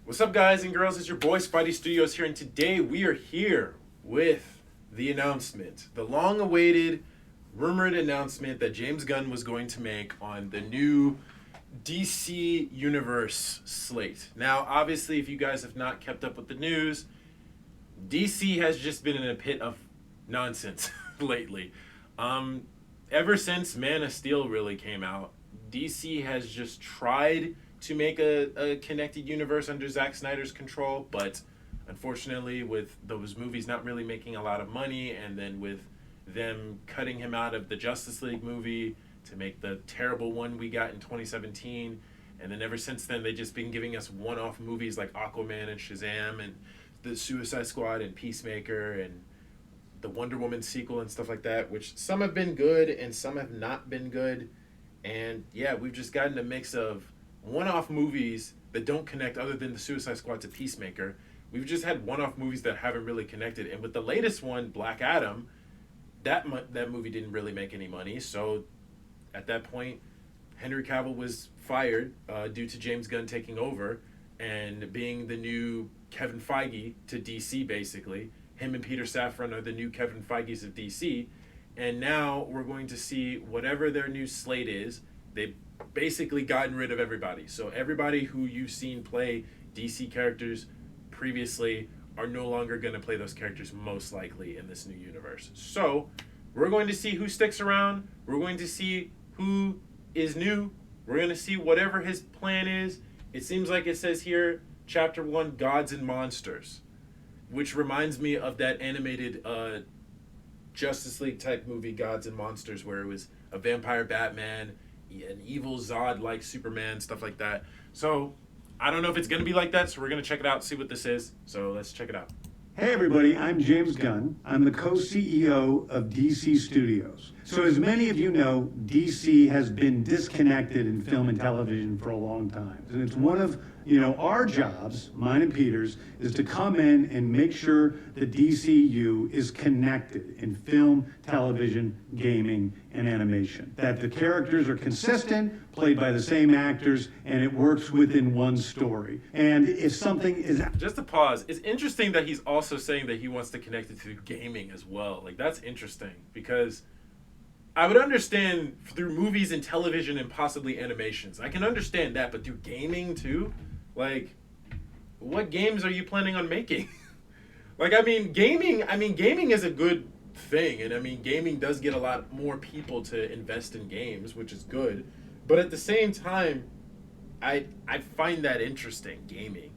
What's up, guys and girls? It's your boy Spidey Studios here, and today we are here with the announcement, the long-awaited, rumored announcement that James Gunn was going to make on the new DC Universe slate. Now, obviously, if you guys have not kept up with the news, DC has just been in a pit of nonsense lately. Ever since Man of Steel really came out, DC has just tried to make a connected universe under Zack Snyder's control, but unfortunately with those movies not really making a lot of money, and then with them cutting him out of the Justice League movie to make the terrible one we got in 2017, and then ever since then they've just been giving us one-off movies like Aquaman and Shazam and the Suicide Squad and Peacemaker and the Wonder Woman sequel and stuff like that, which some have been good and some have not been good. And yeah, we've just gotten a mix of one-off movies that don't connect other than the Suicide Squad to Peacemaker. We've just had one-off movies that haven't really connected. And with the latest one, Black Adam, that movie didn't really make any money. So at that point, Henry Cavill was fired due to James Gunn taking over and being the new Kevin Feige to DC, basically. Him and Peter Safran are the new Kevin Feiges of DC. And now we're going to see whatever their new slate is. They've basically gotten rid of everybody. So everybody who you've seen play DC characters previously are no longer going to play those characters, most likely, in this new universe. So we're going to see who sticks around. We're going to see who is new. We're going to see whatever his plan is. It seems like it says here, Chapter 1, Gods and Monsters, which reminds me of that animated Justice League type movie, Gods and Monsters, where it was a vampire Batman, an evil Zod like Superman, stuff like that. So I don't know if it's going to be like that, so we're going to check it out, see what this is. So let's check it out. Hey everybody, I'm James Gunn. I'm the co-CEO of DC Studios. So as many of you know, DC has been disconnected in film and television for a long time. And it's one of, our jobs, mine and Peter's, is to come in and make sure the DCU is connected in film, television, gaming, and animation. That the characters are consistent, played by the same actors, and it works within one story. And if something is... Just to pause, it's interesting that he's also saying that he wants to connect it to gaming as well. Like, that's interesting, because I would understand through movies and television and possibly animations. I can understand that, but through gaming too? Like, what games are you planning on making? Gaming is a good thing, and gaming does get a lot more people to invest in games, which is good. But at the same time, I find that interesting. Gaming,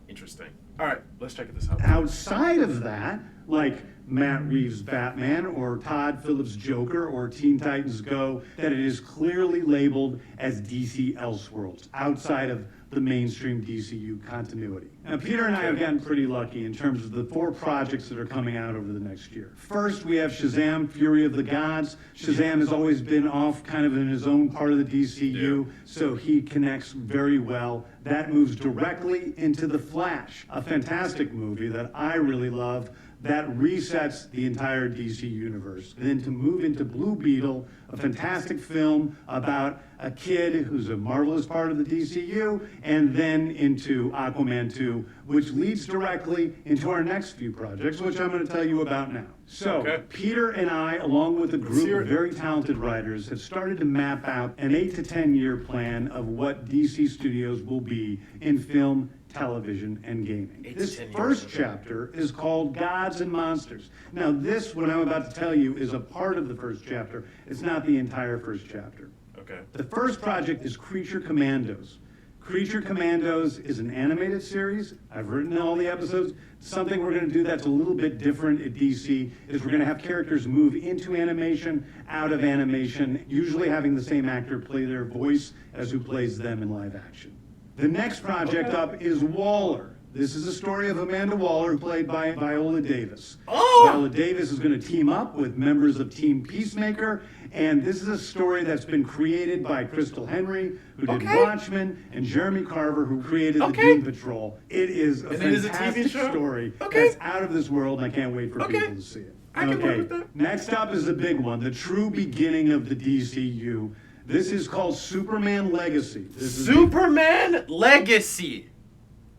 interesting. All right, let's check this out. Outside of that, like Matt Reeves' Batman or Todd Phillips' Joker or Teen Titans Go, that it is clearly labeled as DC Elseworlds, outside of the mainstream DCU continuity. Now, Peter and I have gotten pretty lucky in terms of the 4 projects that are coming out over the next year. First, we have Shazam, Fury of the Gods. Shazam has always been off kind of in his own part of the DCU, so he connects very well. That moves directly into The Flash, a fantastic movie that I really love, that resets the entire DC universe. And then to move into Blue Beetle, a fantastic film about a kid who's a marvelous part of the DCU, and then into Aquaman 2, which leads directly into our next few projects, which I'm going to tell you about now. So, Peter and I, along with a group of very talented writers, have started to map out an 8 to 10 year plan of what DC Studios will be in film, television, and gaming. This first chapter is called Gods and Monsters. Now this, what I'm about to tell you, is a part of the first chapter. It's not the entire first chapter. Okay. The first project is Creature Commandos. Creature Commandos is an animated series. I've written all the episodes. Something we're going to do that's a little bit different at DC is we're going to have characters move into animation, out of animation, usually having the same actor play their voice as who plays them in live action. The next project up is Waller. This is a story of Amanda Waller, played by Viola Davis. Viola Davis is going to team up with members of Team Peacemaker, and this is a story that's been created by Crystal Henry, who did Watchmen, and Jeremy Carver, who created the Doom Patrol. It is a fantastic story that's out of this world, and I can't wait for people to see it. I can work with that. Next up is the big one, the true beginning of the DCU. This is called Superman Legacy. Superman Legacy.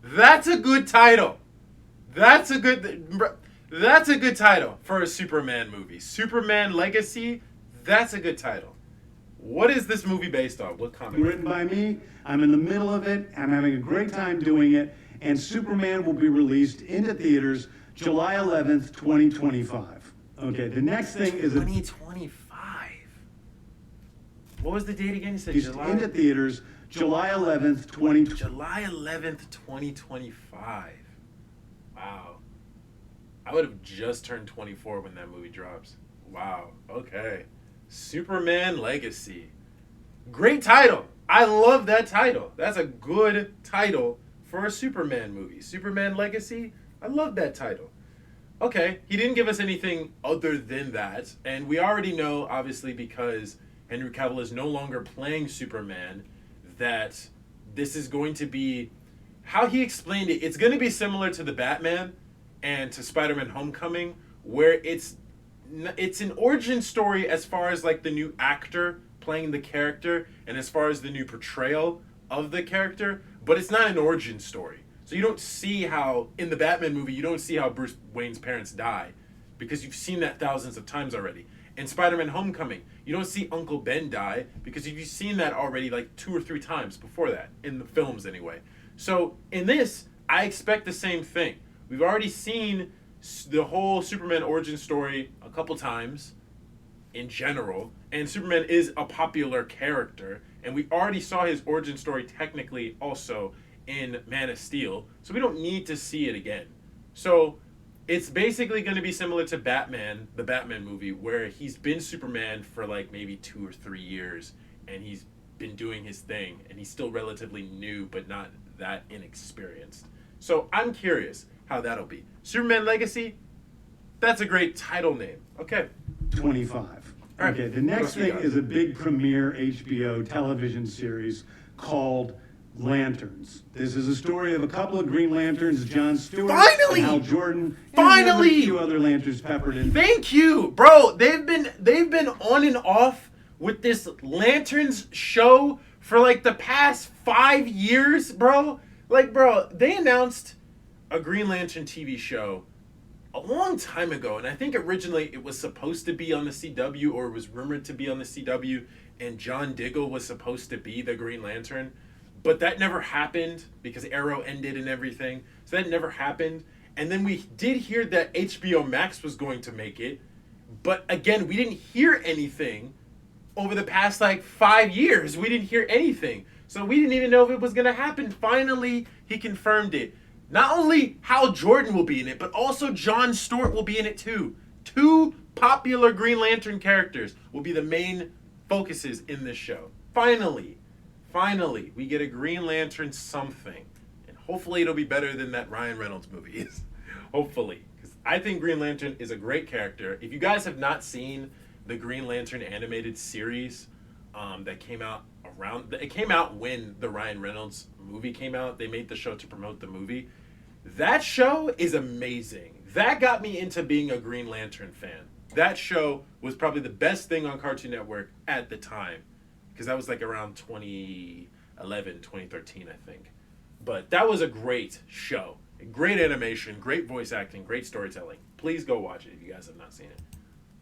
That's a good title. That's a good title for a Superman movie. Superman Legacy. That's a good title. What is this movie based on? What comic? Written by me. I'm in the middle of it. I'm having a great time doing it. And Superman will be released into theaters July 11th, 2025. Okay, the next thing is 2025. What was the date again? You said July? into theaters July 11th, 2025. July 11th, 2025. Wow. I would have just turned 24 when that movie drops. Wow. Okay. Superman Legacy. Great title. I love that title. That's a good title for a Superman movie. Superman Legacy. I love that title. Okay. He didn't give us anything other than that. And we already know, obviously, because Henry Cavill is no longer playing Superman, that this is going to be, how he explained it, it's going to be similar to the Batman and to Spider-Man Homecoming, where it's an origin story as far as like the new actor playing the character and as far as the new portrayal of the character, but it's not an origin story. So you don't see how, in the Batman movie, you don't see how Bruce Wayne's parents die, because you've seen that thousands of times already. In Spider-Man Homecoming, you don't see Uncle Ben die, because you've seen that already like 2 or 3 times before that, in the films anyway. So in this, I expect the same thing. We've already seen the whole Superman origin story a couple times in general, and Superman is a popular character, and we already saw his origin story technically also in Man of Steel, so we don't need to see it again. So it's basically going to be similar to Batman, the Batman movie, where he's been Superman for like maybe 2 or 3 years, and he's been doing his thing, and he's still relatively new, but not that inexperienced. So I'm curious how that'll be. Superman Legacy, that's a great title name. Okay. 25. Right. Okay, the next thing is a big premiere HBO television series called Lanterns. This is a story of a couple of Green Lanterns, John Stewart Finally! and Hal Jordan. Finally! And a few other lanterns peppered in. Thank you, bro. They've been on and off with this Lanterns show for like the past 5 years, bro. Like, bro, they announced a Green Lantern TV show a long time ago, and I think originally it was supposed to be on the CW, or it was rumored to be on the CW, and John Diggle was supposed to be the Green Lantern, but that never happened because Arrow ended and everything, so that never happened. And then we did hear that HBO Max was going to make it, but again, we didn't hear anything over the past like 5 years. We didn't hear anything, so we didn't even know if it was going to happen. Finally, he confirmed it. Not only Hal Jordan will be in it, but also Jon Stewart will be in it too. 2 popular Green Lantern characters will be the main focuses in this show. Finally, we get a Green Lantern something. And hopefully it'll be better than that Ryan Reynolds movie is. Hopefully. Because I think Green Lantern is a great character. If you guys have not seen the Green Lantern animated series that came out it came out when the Ryan Reynolds movie came out. They made the show to promote the movie. That show is amazing. That got me into being a Green Lantern fan. That show was probably the best thing on Cartoon Network at the time, because that was like around 2011, 2013, I think. But that was a great show. Great animation, great voice acting, great storytelling. Please go watch it if you guys have not seen it.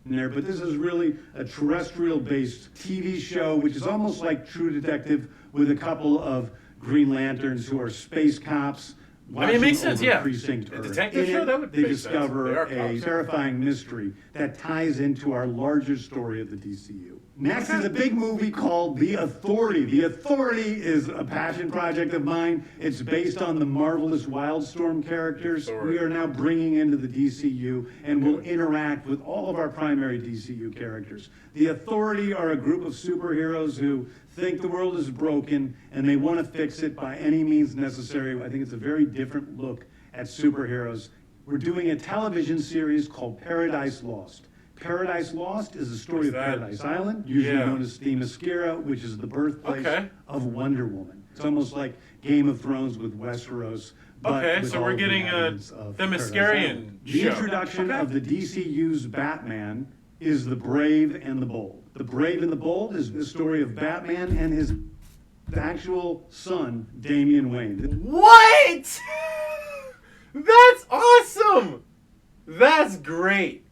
There, but this is really a terrestrial-based TV show, which is almost like True Detective, with a couple of Green Lanterns who are space cops. I mean, it makes sense, yeah. Precinct A Earth. detective show, that would they make sense. discover They are a cops. terrifying mystery that ties into our larger story of the DCU. Next is a big movie called The Authority. The Authority is a passion project of mine. It's based on the marvelous Wildstorm characters we are now bringing into the DCU, and will interact with all of our primary DCU characters. The Authority are a group of superheroes who think the world is broken and they want to fix it by any means necessary. I think it's a very different look at superheroes. We're doing a television series called Paradise Lost. Paradise Lost is the story of Paradise Island, usually known as Themyscira, which is the birthplace of Wonder Woman. It's almost like Game of Thrones with Westeros. But with so all we're the getting a elements of Paradise Themyscirian Island. show. The introduction of the DCU's Batman is The Brave and the Bold. The Brave and the Bold is the story of Batman and his the actual son, Damian Wayne. What? That's awesome! That's great.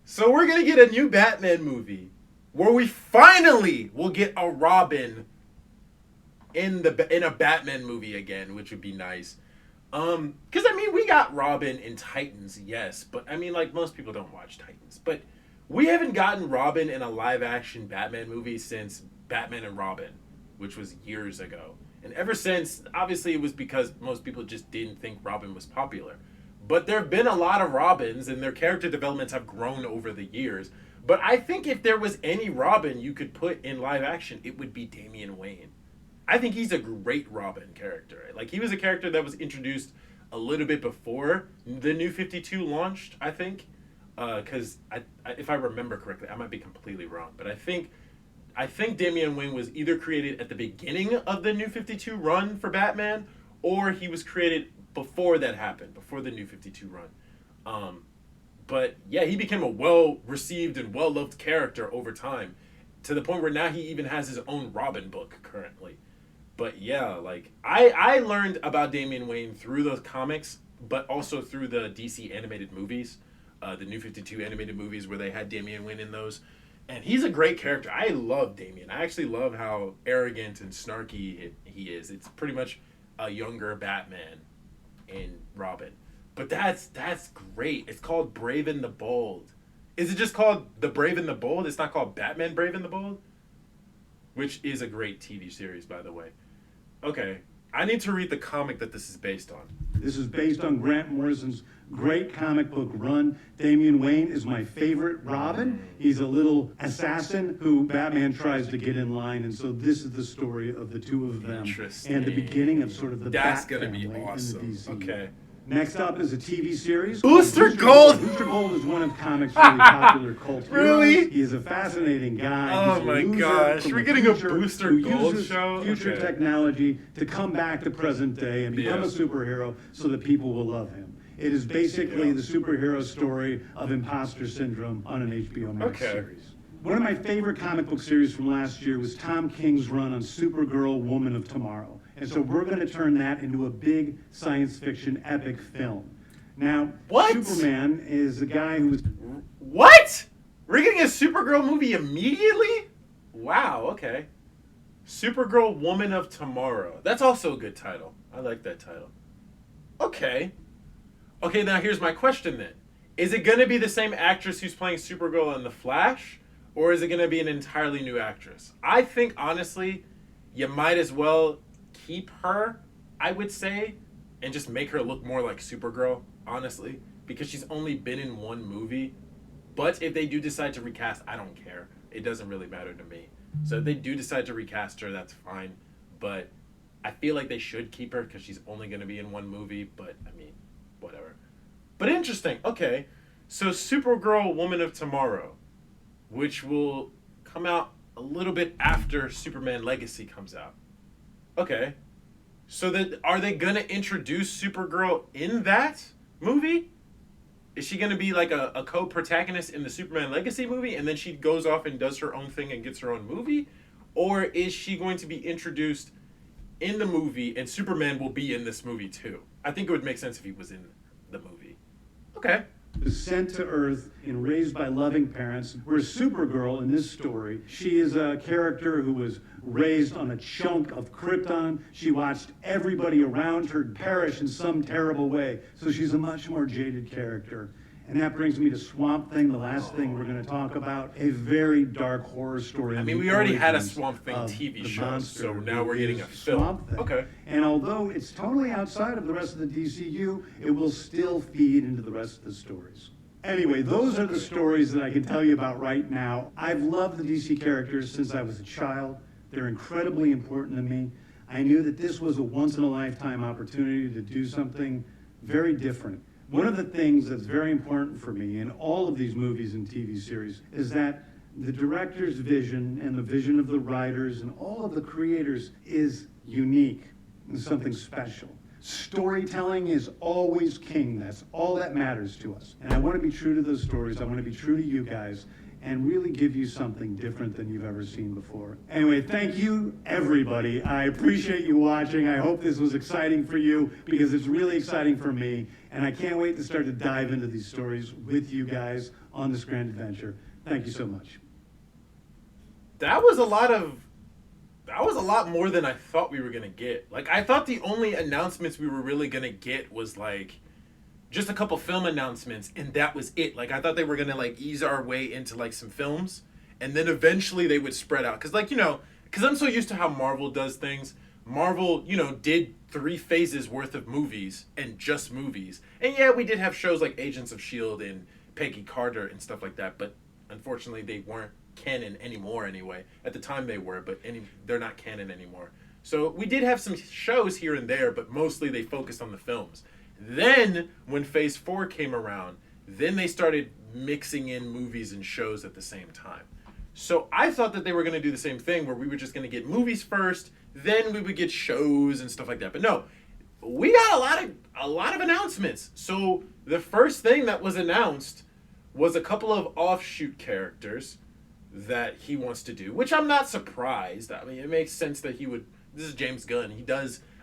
So we're gonna get a new Batman movie where we finally will get a Robin in a Batman movie again, which would be nice. Because I mean, we got Robin in Titans, yes, but I mean, like, most people don't watch Titans, but we haven't gotten Robin in a live-action Batman movie since Batman and Robin, which was years ago. And ever since, obviously, it was because most people just didn't think Robin was popular. But there have been a lot of Robins, and their character developments have grown over the years. But I think if there was any Robin you could put in live action, it would be Damian Wayne. I think he's a great Robin character. Like, he was a character that was introduced a little bit before the New 52 launched, I think. Because if I remember correctly, I might be completely wrong, but I think Damian Wayne was either created at the beginning of the New 52 run for Batman, or he was created before that happened, before the New 52 run. But yeah, he became a well-received and well-loved character over time, to the point where now he even has his own Robin book currently. But yeah, like, I learned about Damian Wayne through those comics, but also through the DC animated movies, the New 52 animated movies where they had Damian Wayne in those. And he's a great character. I love Damian. I actually love how arrogant and snarky he is. It's pretty much a younger Batman in Robin. But that's great. It's called Brave and the Bold. Is it just called The Brave and the Bold? It's not called Batman Brave and the Bold? Which is a great TV series, by the way. Okay, I need to read the comic that this is based on. This is based on Grant Morrison's great comic book run. Damian Wayne is my favorite Robin. He's a little assassin who Batman tries to get in line, and so this is the story of the two of them. Interesting. And the beginning of sort of the That's Bat gonna be family awesome. in the DCU. Okay. Next up is a TV series. Booster Gold! Booster Gold is one of comics' really popular cult Really? heroes. He is a fascinating guy. Oh He's a my loser gosh, from we're the getting a future Booster who Gold uses show? future Okay. technology to come back to present day and become Yeah. a superhero so that people will love him. It is basically the superhero story of imposter syndrome on an HBO Max Okay. series. One of my favorite comic book series from last year was Tom King's run on Supergirl, Woman of Tomorrow. And so we're going to turn that into a big science fiction epic film. Now, What? Superman is a guy who was... What? We're getting a Supergirl movie immediately? Wow, okay. Supergirl Woman of Tomorrow. That's also a good title. I like that title. Okay. Okay, now here's my question then. Is it going to be the same actress who's playing Supergirl in The Flash? Or is it going to be an entirely new actress? I think, honestly, you might as well keep her, I would say, and just make her look more like Supergirl, honestly, because she's only been in one movie. But if they do decide to recast, I don't care. It doesn't really matter to me. So if they do decide to recast her, that's fine. But I feel like they should keep her because she's only going to be in one movie. But, I mean, whatever. But interesting. Okay. So Supergirl Woman of Tomorrow, which will come out a little bit after Superman Legacy comes out. Okay. So are they going to introduce Supergirl in that movie? Is she going to be like a co-protagonist in the Superman Legacy movie, and then she goes off and does her own thing and gets her own movie? Or is she going to be introduced in the movie, and Superman will be in this movie too? I think it would make sense if he was in the movie. Okay. was sent to Earth and raised by loving parents, whereas Supergirl in this story, she is a character who was raised on a chunk of Krypton. She watched everybody around her perish in some terrible way, so she's a much more jaded character. And that brings me to Swamp Thing, the last thing we're going to talk about, a very dark horror story. I mean, we already had a Swamp Thing TV show, so now we're getting a film. Swamp Thing. Okay. And although it's totally outside of the rest of the DCU, it will still feed into the rest of the stories. Anyway, those are the stories that I can tell you about right now. I've loved the DC characters since I was a child. They're incredibly important to me. I knew that this was a once-in-a-lifetime opportunity to do something very different. One of the things that's very important for me in all of these movies and TV series is that the director's vision and the vision of the writers and all of the creators is unique and something special. Storytelling is always king. That's all that matters to us. And I want to be true to those stories. I want to be true to you guys. and really give you something different than you've ever seen before. Anyway, thank you, everybody. I appreciate you watching. I hope this was exciting for you because it's really exciting for me, and I can't wait to start to dive into these stories with you guys on this grand adventure. Thank you so much. That was a lot more than I thought we were going to get. Like, I thought the only announcements we were really going to get was, like, just a couple film announcements, and that was it. Like, I thought they were going to, like, ease our way into, like, some films, and then eventually they would spread out. Because, like, because I'm so used to how Marvel does things. Marvel, did 3 phases worth of movies, and just movies. And, yeah, we did have shows like Agents of S.H.I.E.L.D. and Peggy Carter and stuff like that, but unfortunately they weren't canon anymore anyway. At the time they were, but they're not canon anymore. So we did have some shows here and there, but mostly they focused on the films. Then, when Phase 4 came around, then they started mixing in movies and shows at the same time. So I thought that they were going to do the same thing, where we were just going to get movies first, then we would get shows and stuff like that. But no, we got a lot of announcements. So the first thing that was announced was a couple of offshoot characters that he wants to do, which I'm not surprised. I mean, it makes sense that he would. This is James Gunn.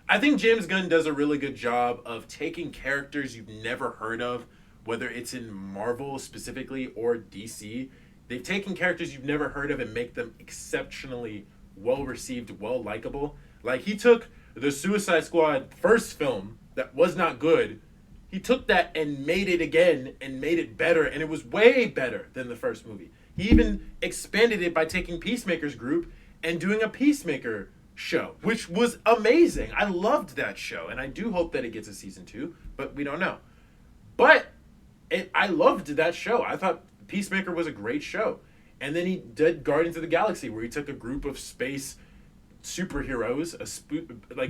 I think James Gunn does a really good job of taking characters you've never heard of, whether it's in Marvel specifically or DC. They've taken characters you've never heard of and make them exceptionally well received, well likable. Like, he took the Suicide Squad first film that was not good. He took that and made it again and made it better, and it was way better than the first movie. He even expanded it by taking Peacemaker's group and doing a Peacemaker show, which was amazing. I loved that show, and I do hope that it gets a season 2, but we don't know. But I loved that show. I thought Peacemaker was a great show. And then he did Guardians of the Galaxy, where he took a group of space superheroes,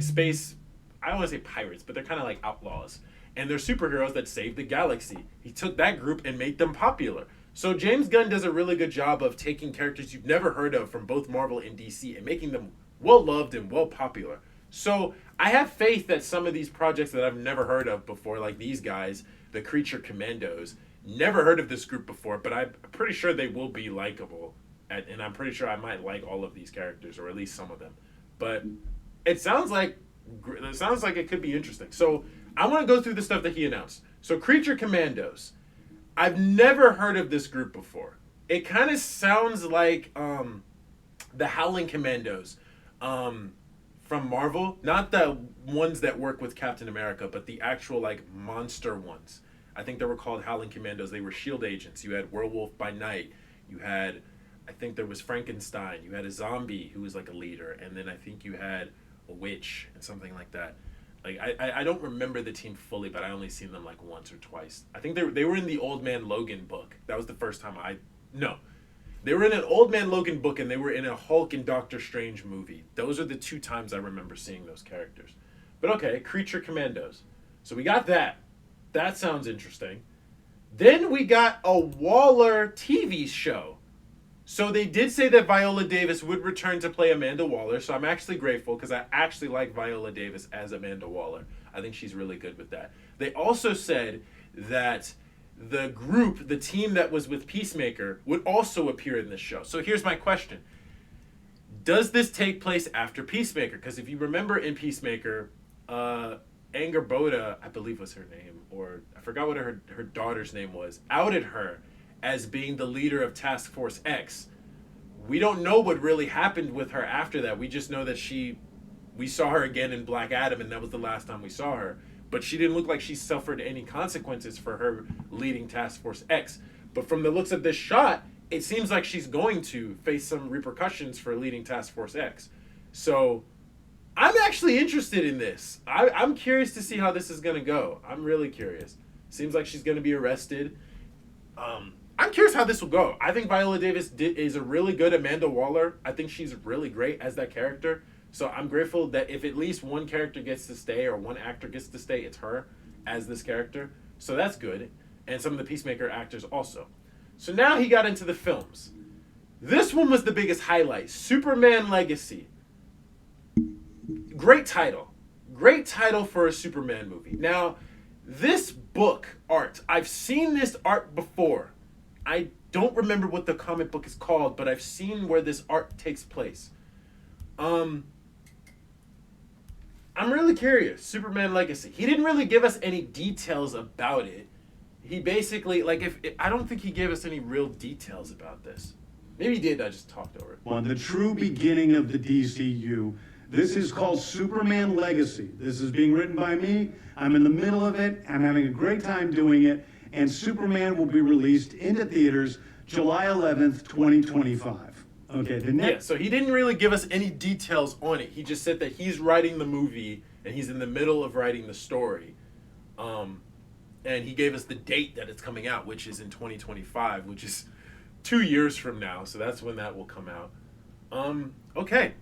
space, I don't want to say pirates, but they're kind of like outlaws. And they're superheroes that save the galaxy. He took that group and made them popular. So James Gunn does a really good job of taking characters you've never heard of from both Marvel and DC and making them well-loved and well-popular. So I have faith that some of these projects that I've never heard of before, like these guys, the Creature Commandos, never heard of this group before, but I'm pretty sure they will be likable. And I'm pretty sure I might like all of these characters, or at least some of them. But it sounds like it could be interesting. So I want to go through the stuff that he announced. So Creature Commandos. I've never heard of this group before. It kind of sounds like the Howling Commandos from Marvel. Not the ones that work with Captain America, but the actual like monster ones. I think they were called Howling Commandos. They were S.H.I.E.L.D. agents. You had Werewolf by Night. You had, I think there was Frankenstein. You had a zombie who was like a leader. And then I think you had a witch and something like that. Like, I don't remember the team fully, but I only seen them like once or twice. I think they were in the Old Man Logan book. That was the first time No. They were in an Old Man Logan book, and they were in a Hulk and Doctor Strange movie. Those are the 2 times I remember seeing those characters. But okay, Creature Commandos. So we got that. That sounds interesting. Then we got a Waller TV show. So they did say that Viola Davis would return to play Amanda Waller, so I'm actually grateful because I actually like Viola Davis as Amanda Waller. I think she's really good with that. They also said that the team that was with Peacemaker, would also appear in this show. So here's my question. Does this take place after Peacemaker? Because if you remember in Peacemaker, Angerboda, I believe was her name, or I forgot what her daughter's name was, outed her as being the leader of Task Force X. We don't know what really happened with her after that. We just know that we saw her again in Black Adam, and that was the last time we saw her. But she didn't look like she suffered any consequences for her leading Task Force X. But from the looks of this shot, it seems like she's going to face some repercussions for leading Task Force X. So I'm actually interested in this. I'm curious to see how this is going to go. I'm really curious. Seems like she's going to be arrested. I'm curious how this will go. I think Viola Davis is a really good Amanda Waller. I think she's really great as that character. So I'm grateful that if at least one character gets to stay, or one actor gets to stay, it's her as this character. So that's good. And some of the Peacemaker actors also. So now he got into the films. This one was the biggest highlight. Superman Legacy. Great title. Great title for a Superman movie. Now, this book art, I've seen this art before. I don't remember what the comic book is called, but I've seen where this art takes place. I'm really curious. Superman Legacy. He didn't really give us any details about it. He basically, I don't think he gave us any real details about this. Maybe he did, I just talked over it. On the true beginning of the DCU. This is called Superman Legacy. This is being written by me. I'm in the middle of it. I'm having a great time doing it. And Superman will be released into theaters July 11th, 2025. Okay, Yeah, so he didn't really give us any details on it. He just said that he's writing the movie and he's in the middle of writing the story. And he gave us the date that it's coming out, which is in 2025, which is 2 years from now. So that's when that will come out. Okay.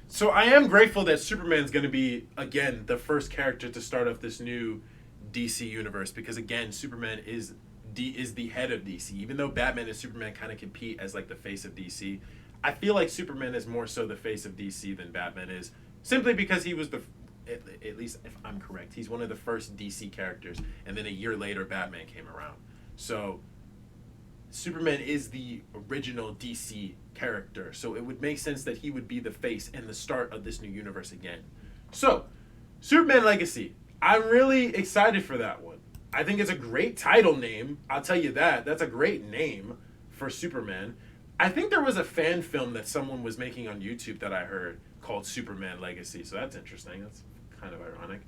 So I am grateful that Superman's going to be, again, the first character to start off this new DC universe. Because, again, Superman is the head of DC. Even though Batman and Superman kind of compete as, like, the face of DC, I feel like Superman is more so the face of DC than Batman is. Simply because he was at least if I'm correct, he's one of the first DC characters. And then a year later, Batman came around. So Superman is the original DC character, so it would make sense that he would be the face and the start of this new universe again. So, Superman Legacy. I'm really excited for that one. I think it's a great title name. I'll tell you that. That's a great name for Superman. I think there was a fan film that someone was making on YouTube that I heard called Superman Legacy, so that's interesting. That's kind of ironic.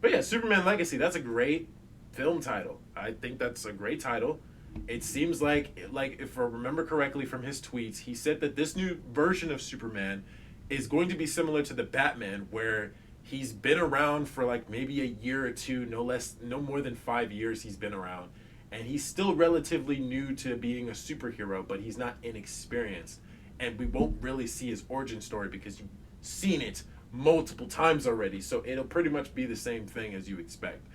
But yeah, Superman Legacy, that's a great film title. I think that's a great title. It seems like if I remember correctly from his tweets, he said that this new version of Superman is going to be similar to the Batman, where he's been around for like maybe a year or two, no more than 5 years he's been around. And he's still relatively new to being a superhero, but he's not inexperienced. And we won't really see his origin story because you've seen it multiple times already. So it'll pretty much be the same thing as you expect.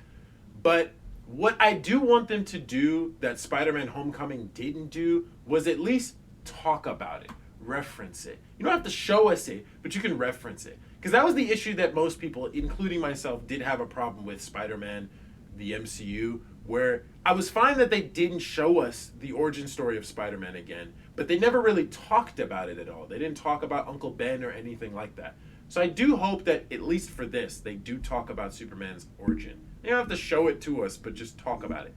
But what I do want them to do that Spider-Man Homecoming didn't do was at least talk about it, reference it. You don't have to show us it, but you can reference it. Because that was the issue that most people, including myself, did have a problem with Spider-Man, the MCU, where I was fine that they didn't show us the origin story of Spider-Man again, but they never really talked about it at all. They didn't talk about Uncle Ben or anything like that. So I do hope that, at least for this, they do talk about Superman's origin. You don't have to show it to us, but just talk about it.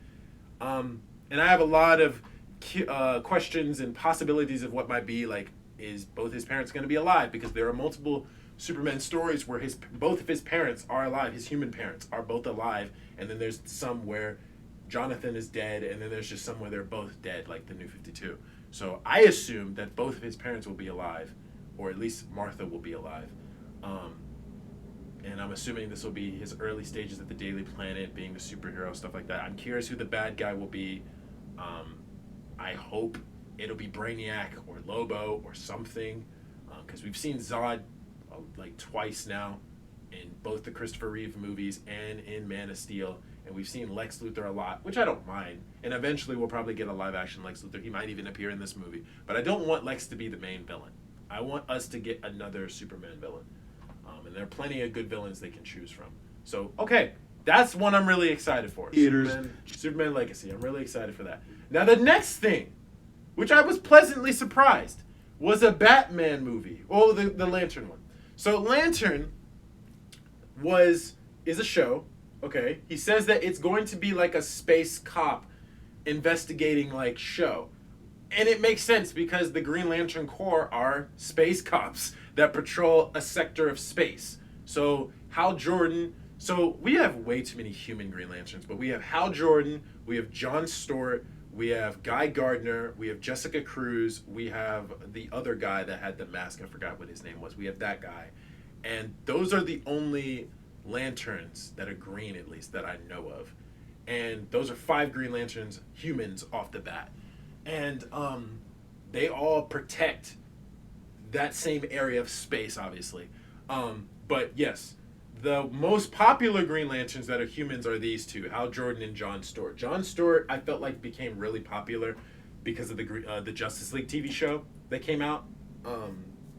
And I have a lot of questions and possibilities of what might be, like, is both his parents going to be alive? Because there are multiple Superman stories where both of his parents are alive. His human parents are both alive. And then there's some where Jonathan is dead, and then there's just some where they're both dead, like the New 52. So I assume that both of his parents will be alive, or at least Martha will be alive. And I'm assuming this will be his early stages at the Daily Planet, being the superhero, stuff like that. I'm curious who the bad guy will be. I hope it'll be Brainiac or Lobo or something, because we've seen Zod like twice now in both the Christopher Reeve movies and in Man of Steel, and we've seen Lex Luthor a lot, which I don't mind. And eventually we'll probably get a live-action Lex Luthor. He might even appear in this movie. But I don't want Lex to be the main villain. I want us to get another Superman villain. And there are plenty of good villains they can choose from. So, okay, that's one I'm really excited for. Superman Legacy. I'm really excited for that. Now, the next thing, which I was pleasantly surprised, was a Batman movie. Oh, the Lantern one. So, Lantern is a show, okay? He says that it's going to be like a space cop investigating, like, show. And it makes sense because the Green Lantern Corps are space cops that patrol a sector of space. So Hal Jordan, so we have way too many human Green Lanterns, but we have Hal Jordan, we have John Stewart, we have Guy Gardner, we have Jessica Cruz, we have the other guy that had the mask, I forgot what his name was, we have that guy. And those are the only lanterns that are green, at least, that I know of. And those are 5 Green Lanterns, humans, off the bat. And they all protect that same area of space, obviously. But yes, the most popular Green Lanterns that are humans are these two, Hal Jordan and John Stewart. John Stewart, I felt like, became really popular because of the Justice League TV show that came out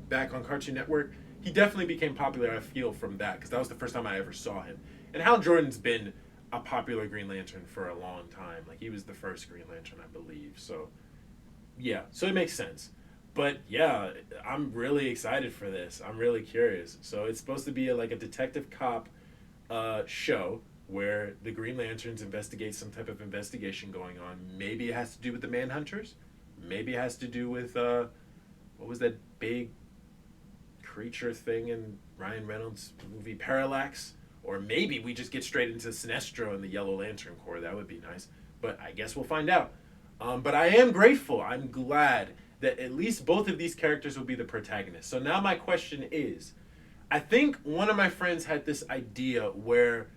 back on Cartoon Network. He definitely became popular, I feel, from that, because that was the first time I ever saw him. And Hal Jordan's been a popular Green Lantern for a long time. Like, he was the first Green Lantern, I believe. So Yeah, so it makes sense. But yeah, I'm really excited for this. I'm really curious. So it's supposed to be like a detective cop show where the Green Lanterns investigate some type of investigation going on. Maybe it has to do with the Manhunters. Maybe it has to do with what was that big creature thing in Ryan Reynolds' movie Parallax? Or maybe we just get straight into Sinestro and the Yellow Lantern Corps. That would be nice. But I guess we'll find out. But I am grateful. I'm glad that at least both of these characters will be the protagonists. So now my question is, I think one of my friends had this idea where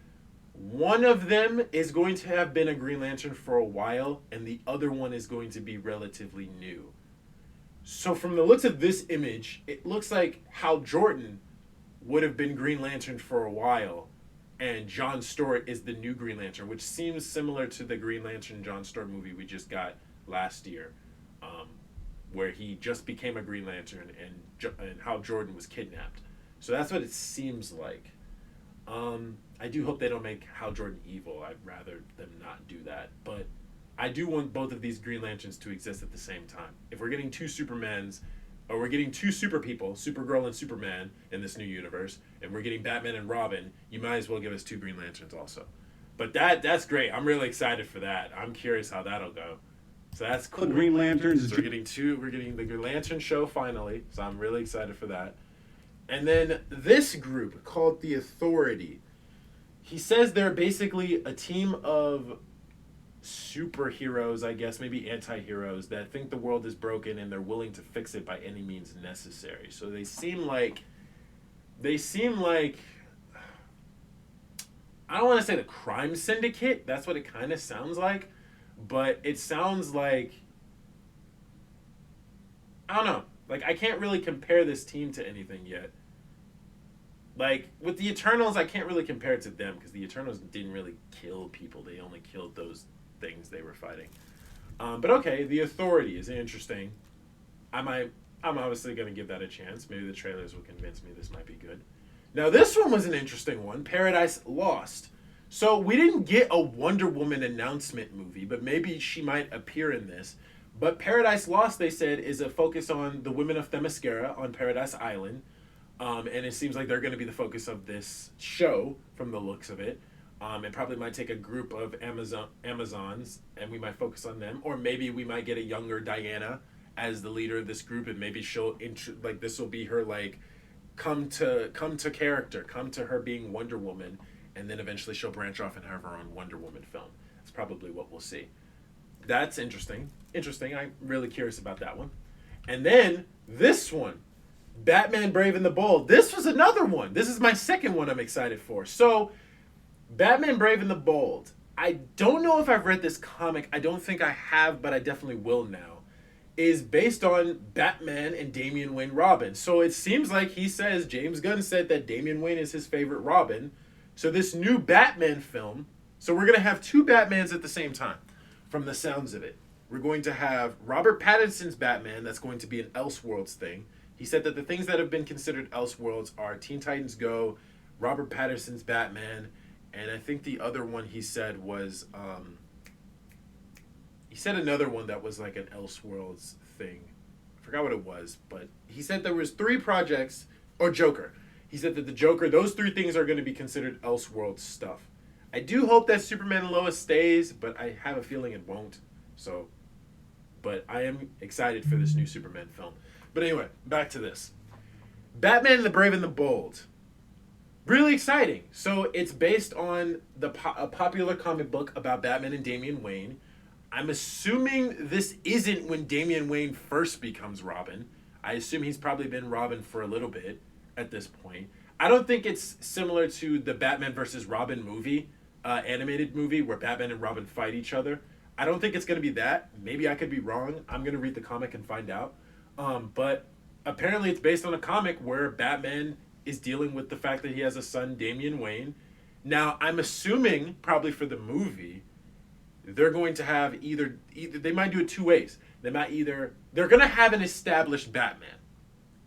one of them is going to have been a Green Lantern for a while and the other one is going to be relatively new. So from the looks of this image, it looks like Hal Jordan would have been Green Lantern for a while and John Stewart is the new Green Lantern, which seems similar to the Green Lantern John Stewart movie we just got last year, where he just became a Green Lantern and Hal Jordan was kidnapped. So that's what it seems like. I do hope they don't make Hal Jordan evil. I'd rather them not do that. But I do want both of these Green Lanterns to exist at the same time. If we're getting two Supermans, or we're getting two super people, Supergirl and Superman, in this new universe, and we're getting Batman and Robin, you might as well give us two Green Lanterns also. But that's great. I'm really excited for that. I'm curious how that'll go. So that's cool. The Green Lanterns. So we're getting the Green Lantern show finally. So I'm really excited for that. And then this group called the Authority. He says they're basically a team of superheroes, I guess, maybe anti-heroes that think the world is broken and they're willing to fix it by any means necessary. So they seem like I don't want to say the crime syndicate. That's what it kind of sounds like, but it sounds like, I don't know. Like, I can't really compare this team to anything yet. Like, with the Eternals, I can't really compare it to them because the Eternals didn't really kill people. They only killed those things they were fighting. But okay, the Authority is interesting. I'm obviously going to give that a chance. Maybe the trailers will convince me this might be good. Now, this one was an interesting one, Paradise Lost. So we didn't get a Wonder Woman announcement movie, but maybe she might appear in this. But Paradise Lost, they said, is a focus on the women of Themyscira on Paradise Island. And it seems like they're going to be the focus of this show from the looks of it. It probably might take a group of Amazons and we might focus on them. Or maybe we might get a younger Diana as the leader of this group and maybe she'll, this will be her, like, come to character, come to her being Wonder Woman, and then eventually she'll branch off and have her own Wonder Woman film. That's probably what we'll see. That's interesting. I'm really curious about that one. And then this one, Batman Brave and the Bold. This was another one. This is my second one I'm excited for. So, Batman Brave and the Bold. I don't know if I've read this comic. I don't think I have, but I definitely will now. Is based on Batman and Damian Wayne Robin. So it seems like James Gunn said that Damian Wayne is his favorite Robin. So this new Batman film, so we're going to have two Batmans at the same time, from the sounds of it. We're going to have Robert Pattinson's Batman, that's going to be an Elseworlds thing. He said that the things that have been considered Elseworlds are Teen Titans Go, Robert Pattinson's Batman, and I think the other one he said was, he said another one that was like an Elseworlds thing. I forgot what it was, but he said there was 3 projects, or Joker. He said that the Joker, those 3 things are going to be considered Elseworlds stuff. I do hope that Superman and Lois stays, but I have a feeling it won't. So, but I am excited for this new Superman film. But anyway, back to this. Batman the Brave and the Bold. Really exciting. So it's based on a popular comic book about Batman and Damian Wayne. I'm assuming this isn't when Damian Wayne first becomes Robin. I assume he's probably been Robin for a little bit at this point. I don't think it's similar to the Batman versus Robin movie, animated movie, where Batman and Robin fight each other. I don't think it's going to be that. Maybe I could be wrong. I'm going to read the comic and find out. But apparently it's based on a comic where Batman is dealing with the fact that he has a son, Damian Wayne. Now, I'm assuming, probably for the movie, they're going to have either they might do it 2 ways. They're going to have an established Batman.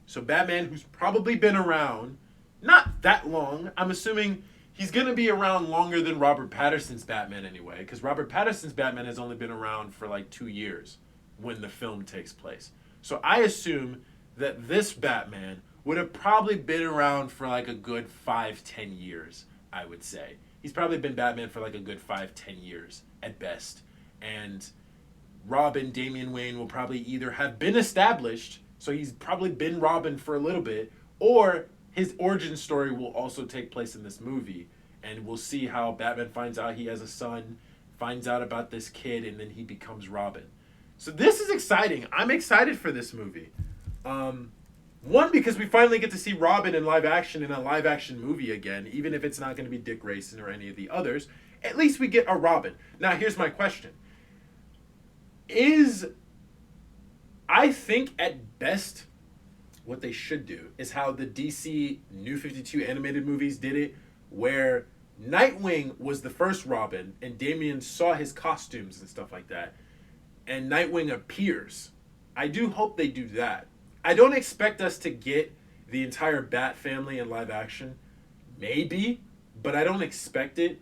So Batman, who's probably been around, not that long. I'm assuming he's going to be around longer than Robert Pattinson's Batman anyway, because Robert Pattinson's Batman has only been around for like 2 years. when the film takes place. So I assume that this Batman would have probably been around for like a good 5-10 years, I would say. He's probably been Batman for like a good 5-10 years at best. And Robin, Damian Wayne, will probably either have been established, so he's probably been Robin for a little bit, or his origin story will also take place in this movie. And we'll see how Batman finds out he has a son, finds out about this kid, and then he becomes Robin. So this is exciting. I'm excited for this movie. One, because we finally get to see Robin in live action in a live action movie again, even if it's not going to be Dick Grayson or any of the others. At least we get a Robin. Now, here's my question. I think at best what they should do is how the DC New 52 animated movies did it, where Nightwing was the first Robin and Damian saw his costumes and stuff like that, and Nightwing appears. I do hope they do that. I don't expect us to get the entire Bat family in live action. Maybe, but I don't expect it.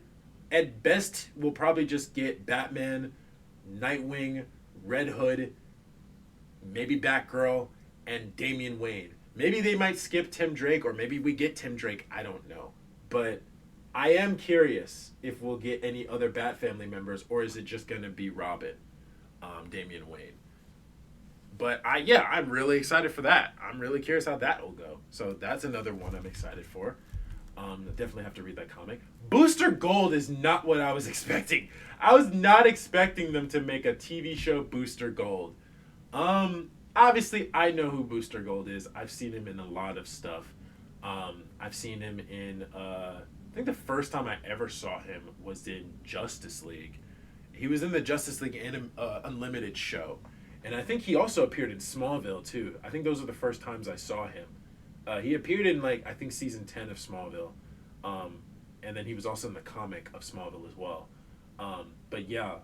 At best, we'll probably just get Batman, Nightwing, Red Hood, maybe Batgirl, and Damian Wayne. Maybe they might skip Tim Drake, or maybe we get Tim Drake. I don't know. But I am curious if we'll get any other Bat family members, or is it just going to be Robin, Damian Wayne? But I'm really excited for that. I'm really curious how that will go. So that's another one I'm excited for. I definitely have to read that comic. Booster Gold is not what I was expecting. I was not expecting them to make a TV show Booster Gold. Obviously, I know who Booster Gold is. I've seen him in a lot of stuff. I've seen him in, I think the first time I ever saw him was in Justice League. He was in the Justice League Unlimited show. And I think he also appeared in Smallville, too. I think those are the first times I saw him. He appeared in, I think season 10 of Smallville. And then he was also in the comic of Smallville as well. But yeah,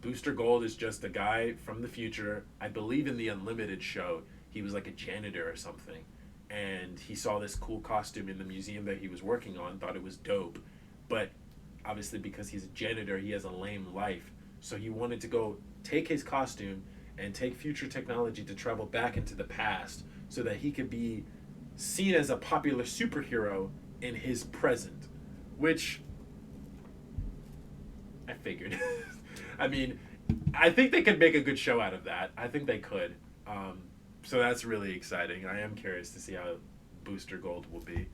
Booster Gold is just a guy from the future. I believe in the Unlimited show, he was like a janitor or something. And he saw this cool costume in the museum that he was working on, thought it was dope. But obviously because he's a janitor, he has a lame life. So he wanted to go take his costume and take future technology to travel back into the past so that he could be seen as a popular superhero in his present, which I figured. I mean, I think they could make a good show out of that. I think they could. So that's really exciting. I am curious to see how Booster Gold will be.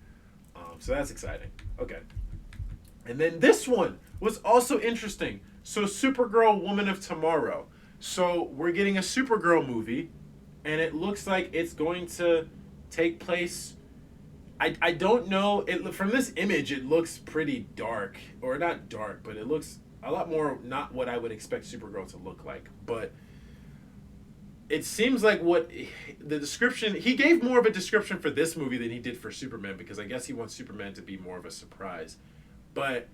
So that's exciting. Okay. And then this one was also interesting. So Supergirl Woman of Tomorrow. So we're getting a Supergirl movie, and it looks like it's going to take place. I don't know. From this image, it looks pretty dark. Or not dark, but it looks a lot more not what I would expect Supergirl to look like. But it seems like what the description... He gave more of a description for this movie than he did for Superman, because I guess he wants Superman to be more of a surprise. But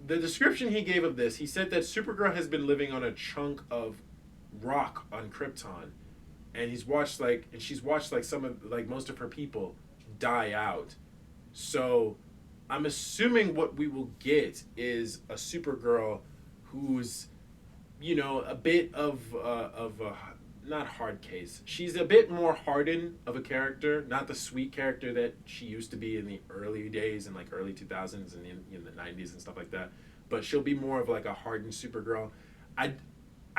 the description he gave of this, he said that Supergirl has been living on a chunk of rock on Krypton, and she's watched some of most of her people die out. So I'm assuming what we will get is a Supergirl who's, a bit of a not hard case. She's a bit more hardened of a character, not the sweet character that she used to be in the early days in early 2000s and in the 90s and stuff like that. But she'll be more of a hardened Supergirl.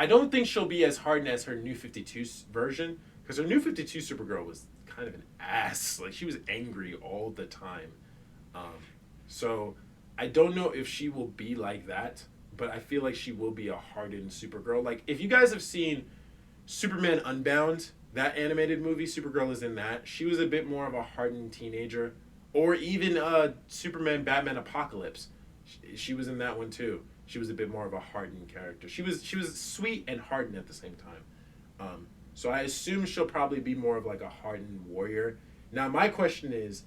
I don't think she'll be as hardened as her New 52 version, because her New 52 Supergirl was kind of an ass. She was angry all the time. So I don't know if she will be like that, but I feel like she will be a hardened Supergirl. If you guys have seen Superman Unbound, that animated movie, Supergirl is in that. She was a bit more of a hardened teenager. Or even Superman Batman Apocalypse. She was in that one too. She was a bit more of a hardened character. She was sweet and hardened at the same time. So I assume she'll probably be more of a hardened warrior. Now my question is,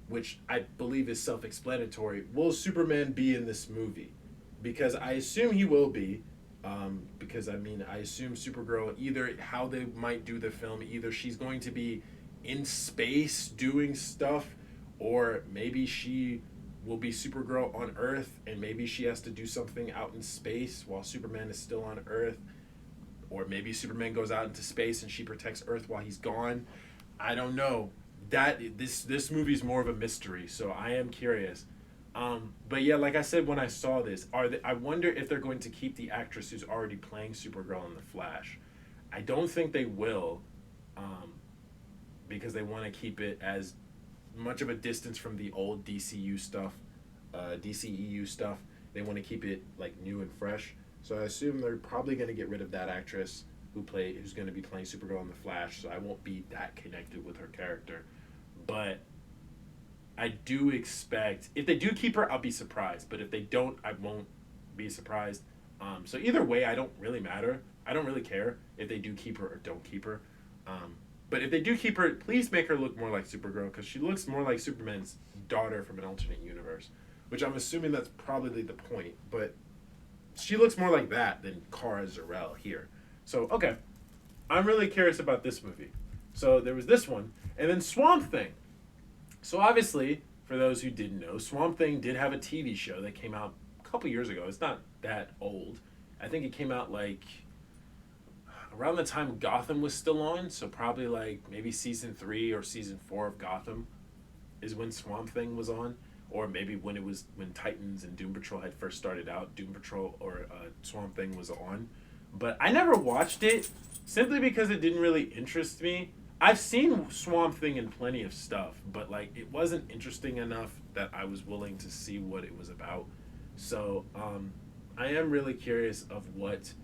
which I believe is self-explanatory, will Superman be in this movie? Because I assume he will be. Because I assume Supergirl, either how they might do the film, either she's going to be in space doing stuff, or maybe she will be Supergirl on Earth, and maybe she has to do something out in space while Superman is still on Earth. or maybe Superman goes out into space and she protects Earth while he's gone. I don't know. This movie's more of a mystery, so I am curious. But yeah, like I said when I saw this, I wonder if they're going to keep the actress who's already playing Supergirl in The Flash. I don't think they will, because they want to keep it as much of a distance from the old DCU stuff, DCEU stuff. They want to keep it like new and fresh. So I assume they're probably going to get rid of that actress who's going to be playing Supergirl in The Flash. So I won't be that connected with her character, but I do expect if they do keep her, I'll be surprised. But if they don't, I won't be surprised. So either way, I don't really matter. I don't really care if they do keep her or don't keep her. But if they do keep her, please make her look more like Supergirl, because she looks more like Superman's daughter from an alternate universe, which I'm assuming that's probably the point. But she looks more like that than Kara Zor-El here. So, okay. I'm really curious about this movie. So there was this one. And then Swamp Thing. So obviously, for those who didn't know, Swamp Thing did have a TV show that came out a couple years ago. It's not that old. I think it came out like around the time Gotham was still on. So probably like maybe season 3 or season 4 of Gotham is when Swamp Thing was on. Or maybe when Titans and Doom Patrol had first started out, Doom Patrol or Swamp Thing was on. But I never watched it simply because it didn't really interest me. I've seen Swamp Thing in plenty of stuff, but like it wasn't interesting enough that I was willing to see what it was about. So I am really curious of what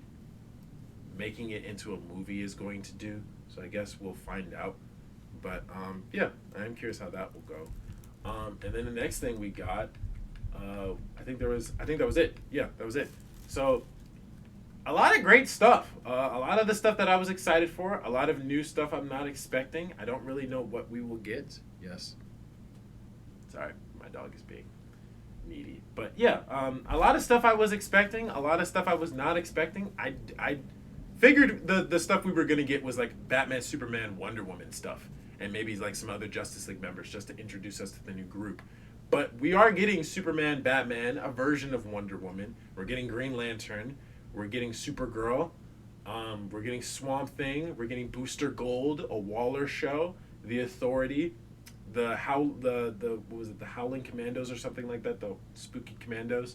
making it into a movie is going to do. So I guess we'll find out. But yeah, I am curious how that will go. And then the next thing we got, I think that was it. Yeah, that was it. So a lot of great stuff. A lot of the stuff that I was excited for. A lot of new stuff I'm not expecting. I don't really know what we will get. Yes. Sorry, my dog is being needy. But yeah, a lot of stuff I was expecting. A lot of stuff I was not expecting. I figured the stuff we were going to get was like Batman, Superman, Wonder Woman stuff. And maybe like some other Justice League members just to introduce us to the new group. But we are getting Superman, Batman, a version of Wonder Woman. We're getting Green Lantern. We're getting Supergirl. We're getting Swamp Thing. We're getting Booster Gold, a Waller show, The Authority, the Howling Commandos or something like that, the Spooky Commandos.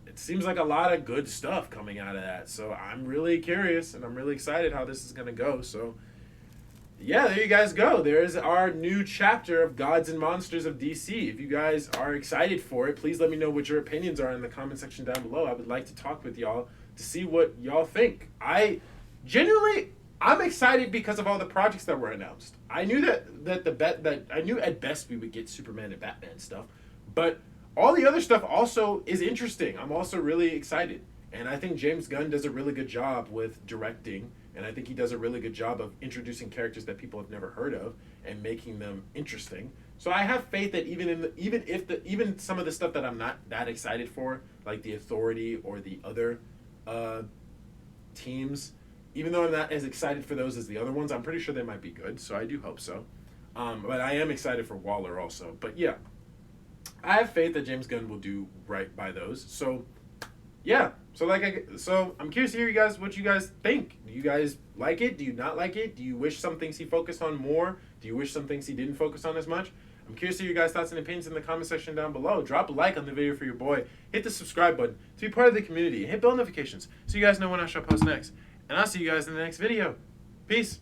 It seems like a lot of good stuff coming out of that. So I'm really curious and I'm really excited how this is going to go. So yeah, there you guys go. There's our new chapter of Gods and Monsters of DC. If you guys are excited for it, please let me know what your opinions are in the comment section down below. I would like to talk with y'all to see what y'all think. I'm excited because of all the projects that were announced. I knew that I knew at best we would get Superman and Batman stuff, but all the other stuff also is interesting. I'm also really excited. And I think James Gunn does a really good job with directing. And I think he does a really good job of introducing characters that people have never heard of and making them interesting. So I have faith that even some of the stuff that I'm not that excited for, like The Authority or the other teams, even though I'm not as excited for those as the other ones, I'm pretty sure they might be good. So I do hope so. But I am excited for Waller also. But yeah, I have faith that James Gunn will do right by those. So yeah. So I'm curious to hear what you guys think. Do you guys like it? Do you not like it? Do you wish some things he focused on more? Do you wish some things he didn't focus on as much? I'm curious to hear your guys' thoughts and opinions in the comment section down below. Drop a like on the video for your boy. Hit the subscribe button to be part of the community. Hit bell notifications so you guys know when I shall post next. And I'll see you guys in the next video. Peace.